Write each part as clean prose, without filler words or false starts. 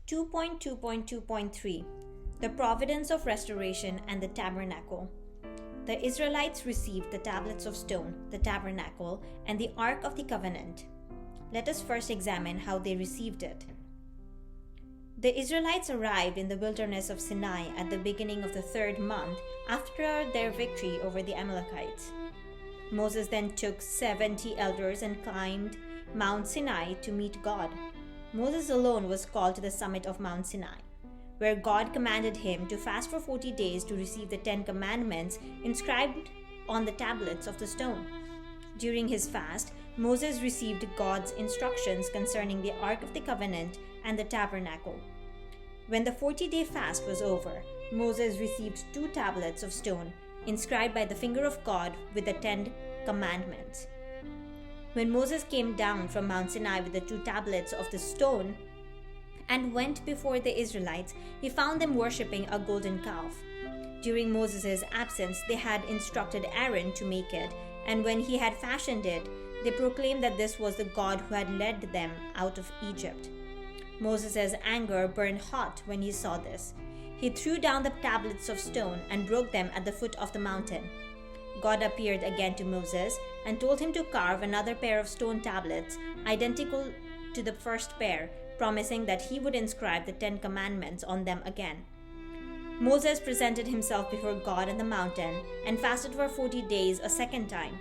2.2.2.3 The Providence of Restoration and the Tabernacle. The Israelites received the tablets of stone, the tabernacle, and the Ark of the Covenant. Let us first examine how they received it. The Israelites arrived in the wilderness of Sinai at the beginning of the 3rd month after their victory over the Amalekites. Moses then took 70 elders and climbed Mount Sinai to meet God. Moses alone was called to the summit of Mount Sinai, where God commanded him to fast for 40 days to receive the 10 commandments inscribed on the tablets of the stone. During his fast, Moses received God's instructions concerning the Ark of the Covenant and the tabernacle. When the 40-day fast was over, Moses received 2 tablets of stone inscribed by the finger of God with the 10 commandments. When Moses came down from Mount Sinai with the 2 tablets of the stone and went before the Israelites, he found them worshipping a golden calf. During Moses' absence, they had instructed Aaron to make it, and when he had fashioned it, they proclaimed that this was the God who had led them out of Egypt. Moses' anger burned hot when he saw this. He threw down the tablets of stone and broke them at the foot of the mountain. God appeared again to Moses and told him to carve another pair of stone tablets identical to the first pair, promising that he would inscribe the 10 commandments on them again. Moses presented himself before God on the mountain and fasted for 40 days a second time.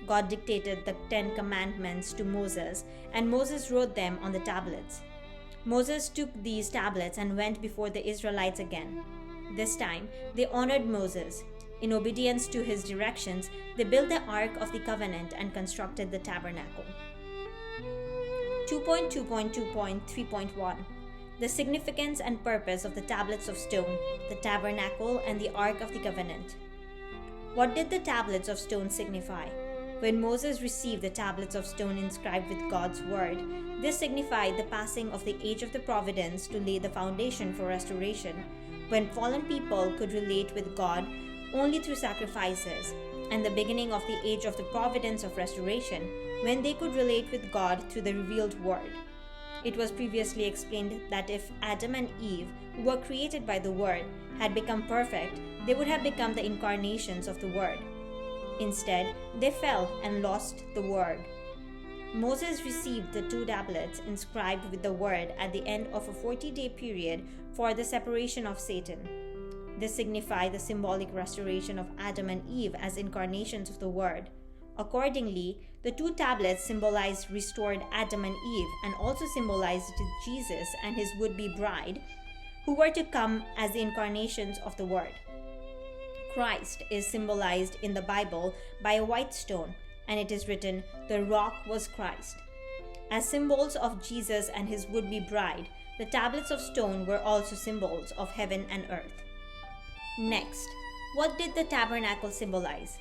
God dictated the 10 commandments to Moses, and Moses wrote them on the tablets. Moses took these tablets and went before the Israelites again. This time, they honored Moses. In obedience to his directions, they built the Ark of the Covenant and constructed the tabernacle. 2.2.2.3.1 The significance and purpose of the tablets of stone, the tabernacle, and the Ark of the Covenant. What did the tablets of stone signify? When Moses received the tablets of stone inscribed with God's word, this signified the passing of the age of the providence to lay the foundation for restoration, when fallen people could relate with God only through sacrifices, and the beginning of the age of the providence of restoration, when they could relate with God through the revealed word. It was previously explained that if Adam and Eve, who were created by the Word, had become perfect, they would have become the incarnations of the Word. Instead, they fell and lost the Word. Moses received the 2 tablets inscribed with the Word at the end of a 40-day period for the separation of Satan. This signified the symbolic restoration of Adam and Eve as incarnations of the Word. Accordingly, the 2 tablets symbolized restored Adam and Eve and also symbolized Jesus and his would-be bride, who were to come as the incarnations of the Word. Christ is symbolized in the Bible by a white stone, and it is written, "The rock was Christ." As symbols of Jesus and his would-be bride, the tablets of stone were also symbols of heaven and earth. Next, what did the tabernacle symbolize?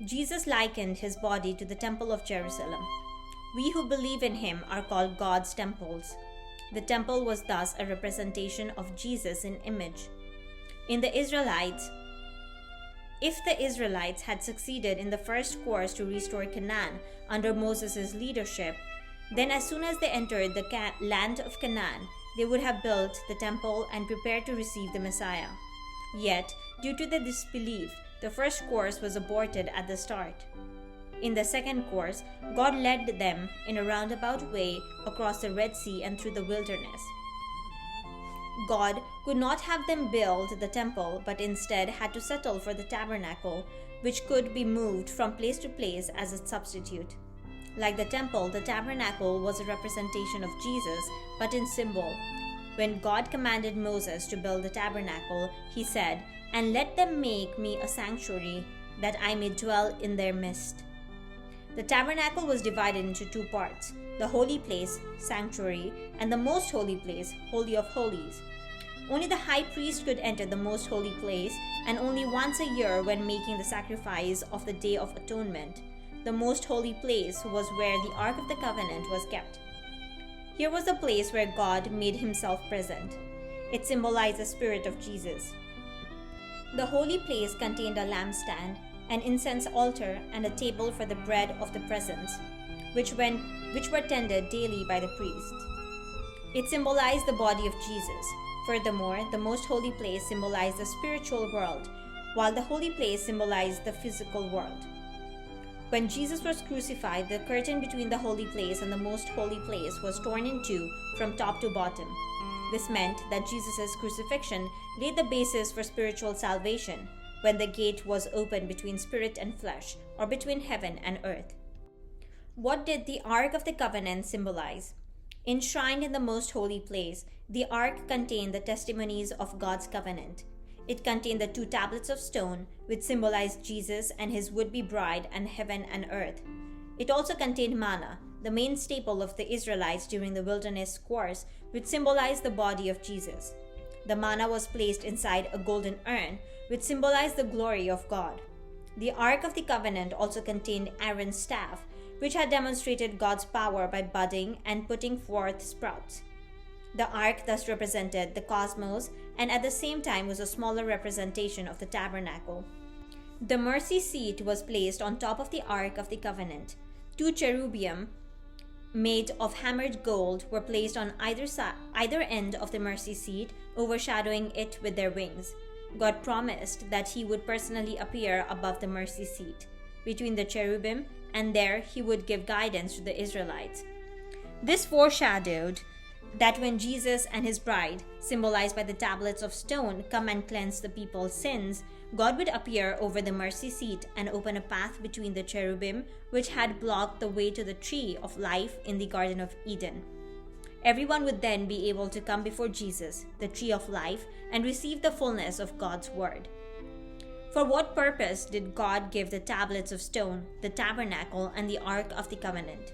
Jesus likened his body to the temple of Jerusalem. We who believe in him are called God's temples. The temple was thus a representation of Jesus in image. If the Israelites had succeeded in the first course to restore Canaan under Moses' leadership, then as soon as they entered the land of Canaan, they would have built the temple and prepared to receive the Messiah. Yet, due to the disbelief, the first course was aborted at the start. In the second course, God led them in a roundabout way across the Red Sea and through the wilderness. God could not have them build the temple, but instead had to settle for the tabernacle, which could be moved from place to place as a substitute. Like the temple, the tabernacle was a representation of Jesus, but in symbol. When God commanded Moses to build the tabernacle, he said, "And let them make me a sanctuary, that I may dwell in their midst." The tabernacle was divided into 2 parts, the holy place, sanctuary, and the most holy place, holy of holies. Only the high priest could enter the most holy place, and only once a year when making the sacrifice of the Day of Atonement. The most holy place was where the Ark of the Covenant was kept. Here was the place where God made himself present. It symbolized the Spirit of Jesus. The holy place contained a lampstand, an incense altar, and a table for the bread of the presence, which were tended daily by the priest. It symbolized the body of Jesus. Furthermore, the most holy place symbolized the spiritual world, while the holy place symbolized the physical world. When Jesus was crucified, the curtain between the holy place and the most holy place was torn in two from top to bottom. This meant that Jesus' crucifixion laid the basis for spiritual salvation, when the gate was opened between spirit and flesh, or between heaven and earth. What did the Ark of the Covenant symbolize? Enshrined in the most holy place, the Ark contained the testimonies of God's covenant. It contained the 2 tablets of stone, which symbolized Jesus and his would-be bride and heaven and earth. It also contained manna, the main staple of the Israelites during the wilderness course, which symbolized the body of Jesus. The manna was placed inside a golden urn, which symbolized the glory of God. The Ark of the Covenant also contained Aaron's staff, which had demonstrated God's power by budding and putting forth sprouts. The ark thus represented the cosmos and at the same time was a smaller representation of the tabernacle. The mercy seat was placed on top of the Ark of the Covenant. 2 cherubim made of hammered gold were placed on either end of the mercy seat, overshadowing it with their wings. God promised that he would personally appear above the mercy seat, between the cherubim, and there he would give guidance to the Israelites. This foreshadowed that when Jesus and his bride, symbolized by the tablets of stone, come and cleanse the people's sins, God would appear over the mercy seat and open a path between the cherubim, which had blocked the way to the tree of life in the Garden of Eden. Everyone would then be able to come before Jesus, the tree of life, and receive the fullness of God's word. For what purpose did God give the tablets of stone, the tabernacle, and the Ark of the Covenant?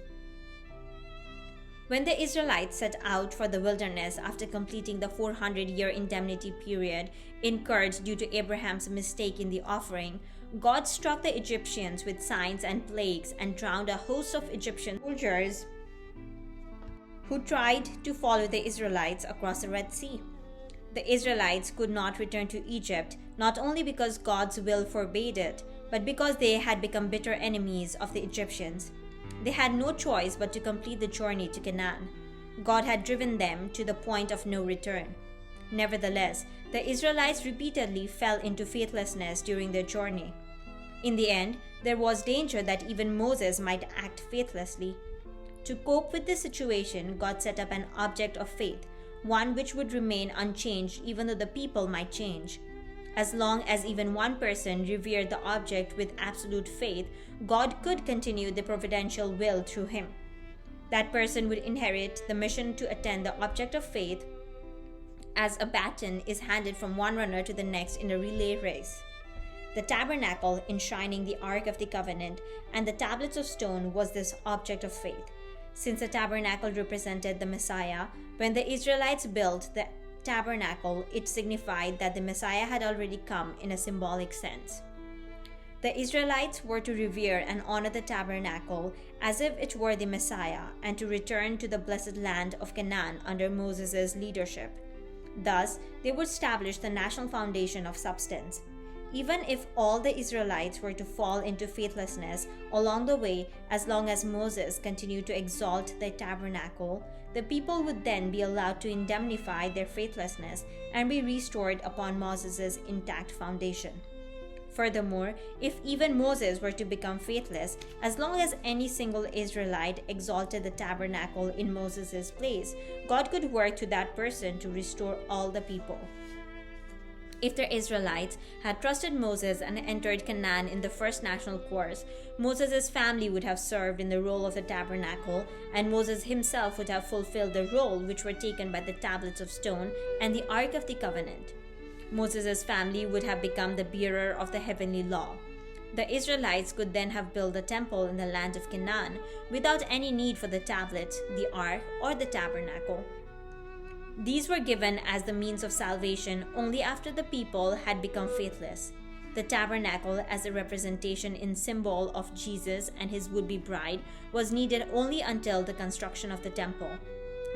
When the Israelites set out for the wilderness after completing the 400-year indemnity period incurred due to Abraham's mistake in the offering, God struck the Egyptians with signs and plagues and drowned a host of Egyptian soldiers who tried to follow the Israelites across the Red Sea. The Israelites could not return to Egypt, not only because God's will forbade it, but because they had become bitter enemies of the Egyptians. They had no choice but to complete the journey to Canaan. God had driven them to the point of no return. Nevertheless, the Israelites repeatedly fell into faithlessness during their journey. In the end, there was danger that even Moses might act faithlessly. To cope with this situation, God set up an object of faith, one which would remain unchanged even though the people might change. As long as even one person revered the object with absolute faith, God could continue the providential will through him. That person would inherit the mission to attend the object of faith as a baton is handed from one runner to the next in a relay race. The tabernacle enshrining the Ark of the Covenant and the tablets of stone was this object of faith. Since the tabernacle represented the Messiah, when the Israelites built the tabernacle, it signified that the Messiah had already come in a symbolic sense. The Israelites were to revere and honor the tabernacle as if it were the Messiah and to return to the blessed land of Canaan under Moses' leadership. Thus, they would establish the national foundation of substance. Even if all the Israelites were to fall into faithlessness along the way, as long as Moses continued to exalt the tabernacle, the people would then be allowed to indemnify their faithlessness and be restored upon Moses' intact foundation. Furthermore, if even Moses were to become faithless, as long as any single Israelite exalted the tabernacle in Moses' place, God could work to that person to restore all the people. If the Israelites had trusted Moses and entered Canaan in the first national course, Moses' family would have served in the role of the tabernacle, and Moses himself would have fulfilled the role which were taken by the tablets of stone and the Ark of the Covenant. Moses' family would have become the bearer of the heavenly law. The Israelites could then have built a temple in the land of Canaan without any need for the tablets, the ark, or the tabernacle. These were given as the means of salvation only after the people had become faithless. The tabernacle, as a representation in symbol of Jesus and his would-be bride, was needed only until the construction of the temple.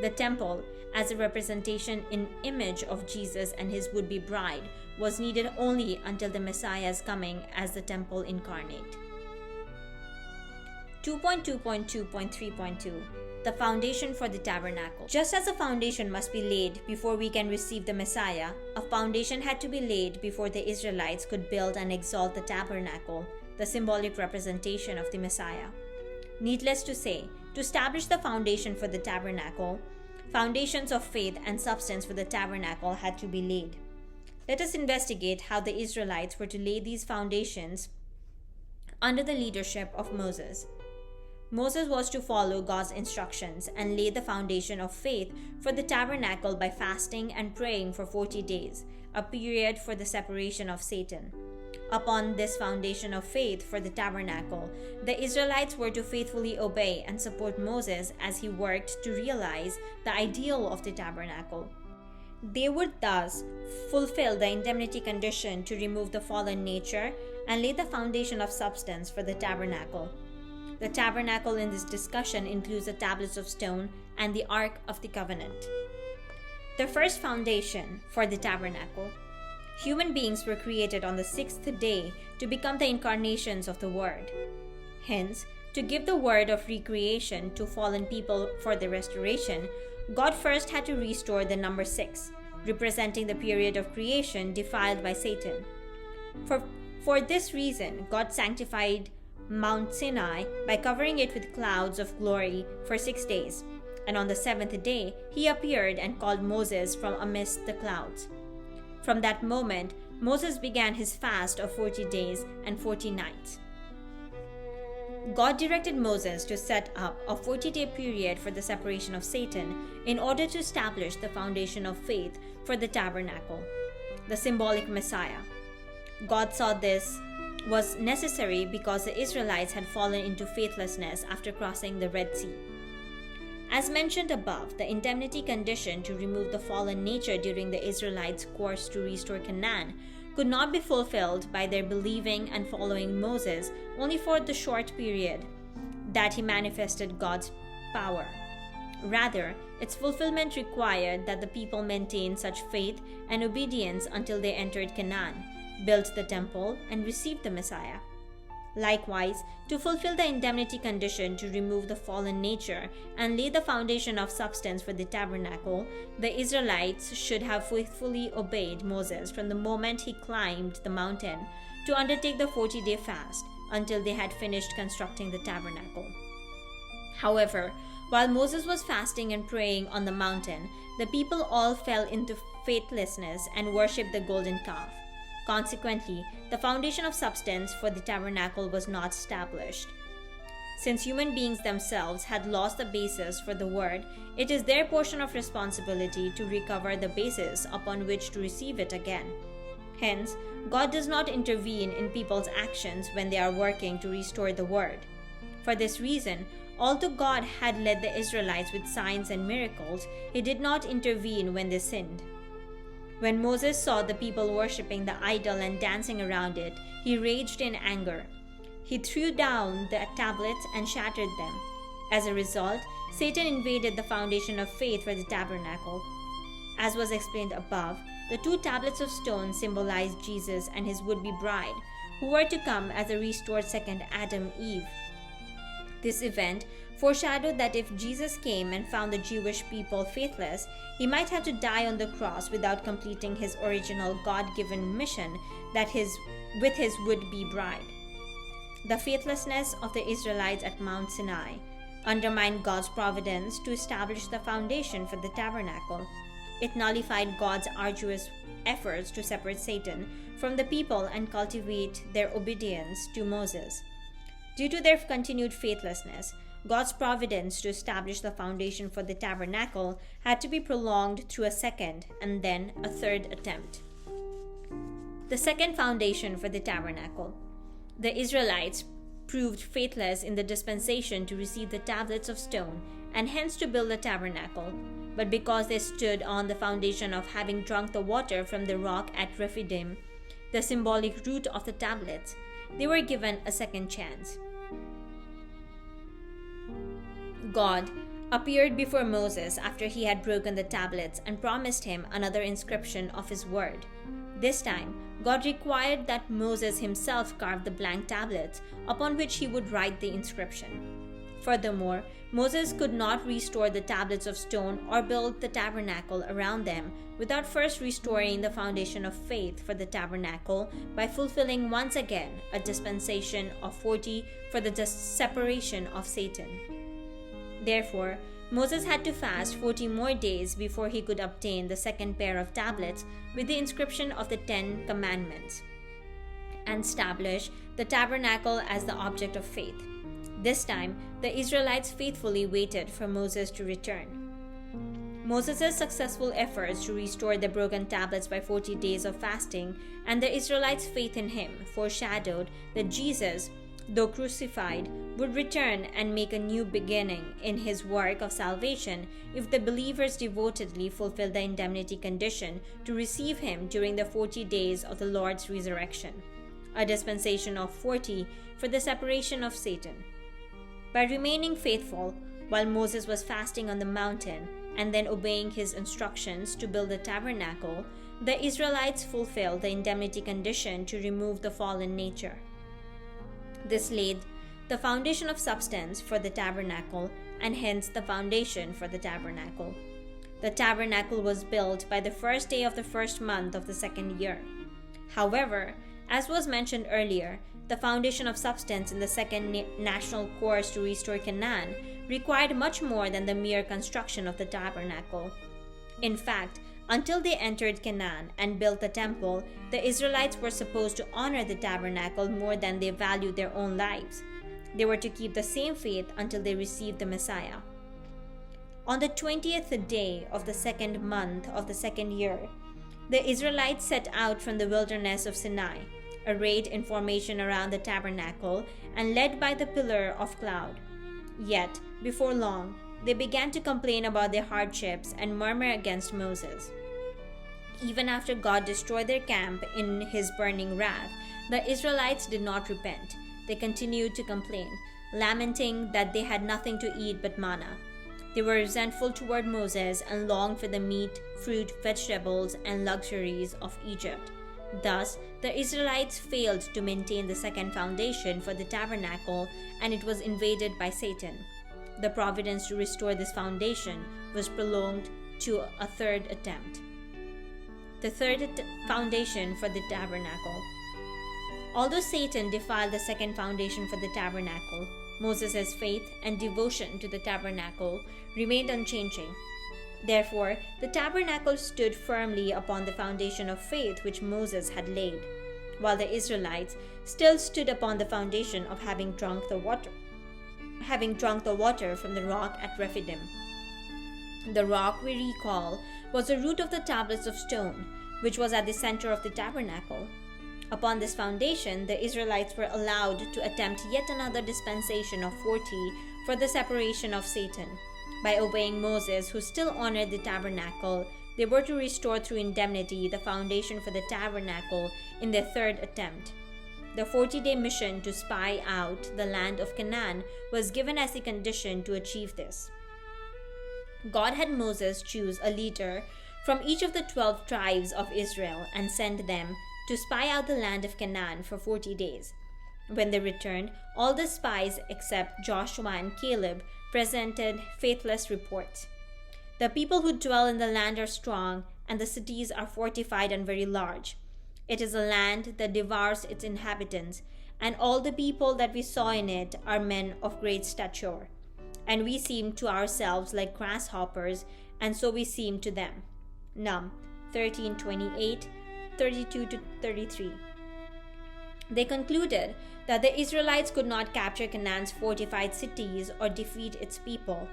The temple, as a representation in image of Jesus and his would-be bride, was needed only until the Messiah's coming as the temple incarnate. 2.2.2.3.2 The foundation for the tabernacle. Just as a foundation must be laid before we can receive the Messiah, a foundation had to be laid before the Israelites could build and exalt the tabernacle, the symbolic representation of the Messiah. Needless to say, to establish the foundation for the tabernacle, foundations of faith and substance for the tabernacle had to be laid. Let us investigate how the Israelites were to lay these foundations under the leadership of Moses. Moses was to follow God's instructions and lay the foundation of faith for the tabernacle by fasting and praying for 40 days, a period for the separation of Satan. Upon this foundation of faith for the tabernacle, the Israelites were to faithfully obey and support Moses as he worked to realize the ideal of the tabernacle. They would thus fulfill the indemnity condition to remove the fallen nature and lay the foundation of substance for the tabernacle. The tabernacle in this discussion includes the tablets of stone and the Ark of the Covenant. The first foundation for the tabernacle. Human beings were created on the sixth day to become the incarnations of the Word. Hence, to give the word of recreation to fallen people for their restoration, God first had to restore the number 6, representing the period of creation defiled by Satan. For this reason, God sanctified Mount Sinai by covering it with clouds of glory for 6 days, and on the 7th day he appeared and called Moses from amidst the clouds. From that moment, Moses began his fast of 40 days and 40 nights. God directed Moses to set up a 40-day period for the separation of Satan in order to establish the foundation of faith for the tabernacle, the symbolic Messiah. God saw this was necessary because the Israelites had fallen into faithlessness after crossing the Red Sea. As mentioned above, the indemnity condition to remove the fallen nature during the Israelites' course to restore Canaan could not be fulfilled by their believing and following Moses only for the short period that he manifested God's power. Rather, its fulfillment required that the people maintain such faith and obedience until they entered Canaan, built the temple, and received the Messiah. Likewise, to fulfill the indemnity condition to remove the fallen nature and lay the foundation of substance for the tabernacle, the Israelites should have faithfully obeyed Moses from the moment he climbed the mountain to undertake the 40-day fast until they had finished constructing the tabernacle. However, while Moses was fasting and praying on the mountain, the people all fell into faithlessness and worshipped the golden calf. Consequently, the foundation of substance for the tabernacle was not established. Since human beings themselves had lost the basis for the word, it is their portion of responsibility to recover the basis upon which to receive it again. Hence, God does not intervene in people's actions when they are working to restore the word. For this reason, although God had led the Israelites with signs and miracles, he did not intervene when they sinned. When Moses saw the people worshipping the idol and dancing around it, he raged in anger. He threw down the tablets and shattered them. As a result, Satan invaded the foundation of faith for the tabernacle. As was explained above, the 2 tablets of stone symbolized Jesus and his would-be bride, who were to come as a restored second Adam Eve. This event foreshadowed that if Jesus came and found the Jewish people faithless, he might have to die on the cross without completing his original God-given mission with his would-be bride. The faithlessness of the Israelites at Mount Sinai undermined God's providence to establish the foundation for the tabernacle. It nullified God's arduous efforts to separate Satan from the people and cultivate their obedience to Moses. Due to their continued faithlessness, God's providence to establish the foundation for the tabernacle had to be prolonged through a second and then a third attempt. The second foundation for the tabernacle. The Israelites proved faithless in the dispensation to receive the tablets of stone and hence to build the tabernacle, but because they stood on the foundation of having drunk the water from the rock at Rephidim, the symbolic root of the tablets, they were given a second chance. God appeared before Moses after he had broken the tablets and promised him another inscription of his word. This time, God required that Moses himself carve the blank tablets upon which he would write the inscription. Furthermore, Moses could not restore the tablets of stone or build the tabernacle around them without first restoring the foundation of faith for the tabernacle by fulfilling once again a dispensation of 40 for the separation of Satan. Therefore, Moses had to fast 40 more days before he could obtain the second pair of tablets with the inscription of the 10 Commandments and establish the tabernacle as the object of faith. This time, the Israelites faithfully waited for Moses to return. Moses' successful efforts to restore the broken tablets by 40 days of fasting and the Israelites' faith in him foreshadowed that Jesus, though crucified, would return and make a new beginning in his work of salvation if the believers devotedly fulfill the indemnity condition to receive him during the 40 days of the Lord's resurrection, a dispensation of 40 for the separation of Satan. By remaining faithful while Moses was fasting on the mountain and then obeying his instructions to build the tabernacle, the Israelites fulfilled the indemnity condition to remove the fallen nature. This laid the foundation of substance for the tabernacle and hence the foundation for the tabernacle. The tabernacle was built by the first day of the first month of the second year. However, as was mentioned earlier, the foundation of substance in the second national course to restore Canaan required much more than the mere construction of the tabernacle. In fact, until they entered Canaan and built the temple, the Israelites were supposed to honor the tabernacle more than they valued their own lives. They were to keep the same faith until they received the Messiah. On the 20th day of the second month of the second year, the Israelites set out from the wilderness of Sinai, arrayed in formation around the tabernacle and led by the pillar of cloud. Yet, before long, they began to complain about their hardships and murmur against Moses. Even after God destroyed their camp in his burning wrath, the Israelites did not repent. They continued to complain, lamenting that they had nothing to eat but manna. They were resentful toward Moses and longed for the meat, fruit, vegetables, and luxuries of Egypt. Thus, the Israelites failed to maintain the second foundation for the tabernacle, and it was invaded by Satan. The providence to restore this foundation was prolonged to a third attempt. The third foundation for the tabernacle. Although Satan defiled the second foundation for the tabernacle, Moses' faith and devotion to the tabernacle remained unchanging. Therefore, the tabernacle stood firmly upon the foundation of faith which Moses had laid, while the Israelites still stood upon the foundation of having drunk the water from the rock at Rephidim. The rock, we recall, was the root of the tablets of stone, which was at the center of the tabernacle. Upon this foundation, the Israelites were allowed to attempt yet another dispensation of 40 for the separation of Satan. By obeying Moses, who still honored the tabernacle, they were to restore through indemnity the foundation for the tabernacle in their third attempt. The 40-day mission to spy out the land of Canaan was given as a condition to achieve this. God had Moses choose a leader from each of the 12 tribes of Israel and send them to spy out the land of Canaan for 40 days. When they returned, all the spies except Joshua and Caleb presented faithless reports. The people who dwell in the land are strong, and the cities are fortified and very large. It is a land that devours its inhabitants, and all the people that we saw in it are men of great stature. And we seemed to ourselves like grasshoppers, and so we seemed to them. Num 13:28, 32-33. They concluded that the Israelites could not capture Canaan's fortified cities or defeat its people.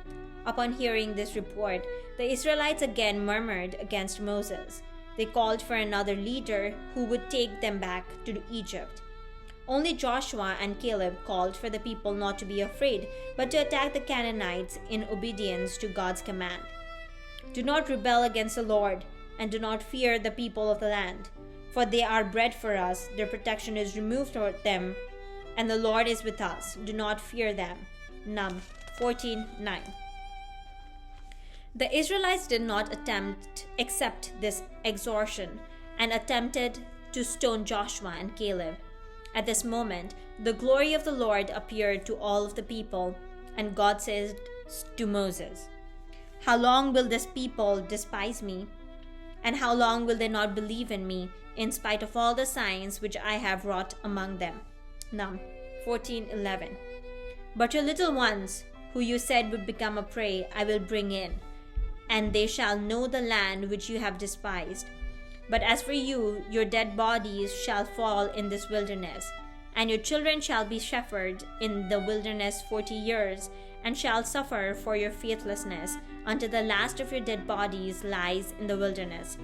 Upon hearing this report, the Israelites again murmured against Moses. They called for another leader who would take them back to Egypt. Only Joshua and Caleb called for the people not to be afraid, but to attack the Canaanites in obedience to God's command. Do not rebel against the Lord, and do not fear the people of the land, for they are bread for us, their protection is removed from them, and the Lord is with us. Do not fear them. Num 14:9. The Israelites did not accept this exhortation and attempted to stone Joshua and Caleb. At this moment, the glory of the Lord appeared to all of the people, and God said to Moses, "How long will this people despise me? And how long will they not believe in me, in spite of all the signs which I have wrought among them?" Num 14:11. "But your little ones, who you said would become a prey, I will bring in, and they shall know the land which you have despised. But as for you, your dead bodies shall fall in this wilderness, and your children shall be shepherded in the wilderness 40 years, and shall suffer for your faithlessness, until the last of your dead bodies lies in the wilderness.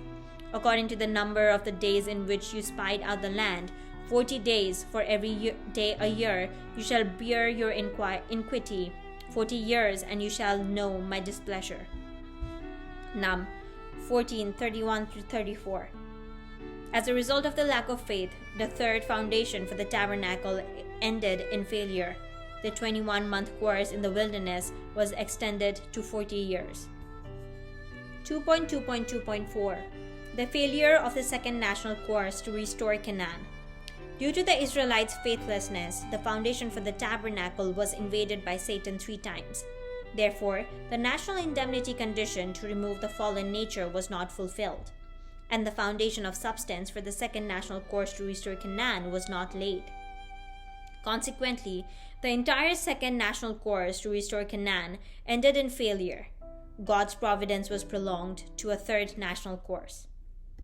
According to the number of the days in which you spied out the land, 40 days for every day a year, you shall bear your iniquity 40 years, and you shall know my displeasure." Num 14:31-34. As a result of the lack of faith, the third foundation for the tabernacle ended in failure. The 21-month course in the wilderness was extended to 40 years. 2.2.2.4 The failure of the second national course to restore Canaan. Due to the Israelites' faithlessness, the foundation for the tabernacle was invaded by Satan 3 times. Therefore, the national indemnity condition to remove the fallen nature was not fulfilled, and the foundation of substance for the second national course to restore Canaan was not laid. Consequently, the entire second national course to restore Canaan ended in failure. God's providence was prolonged to a third national course.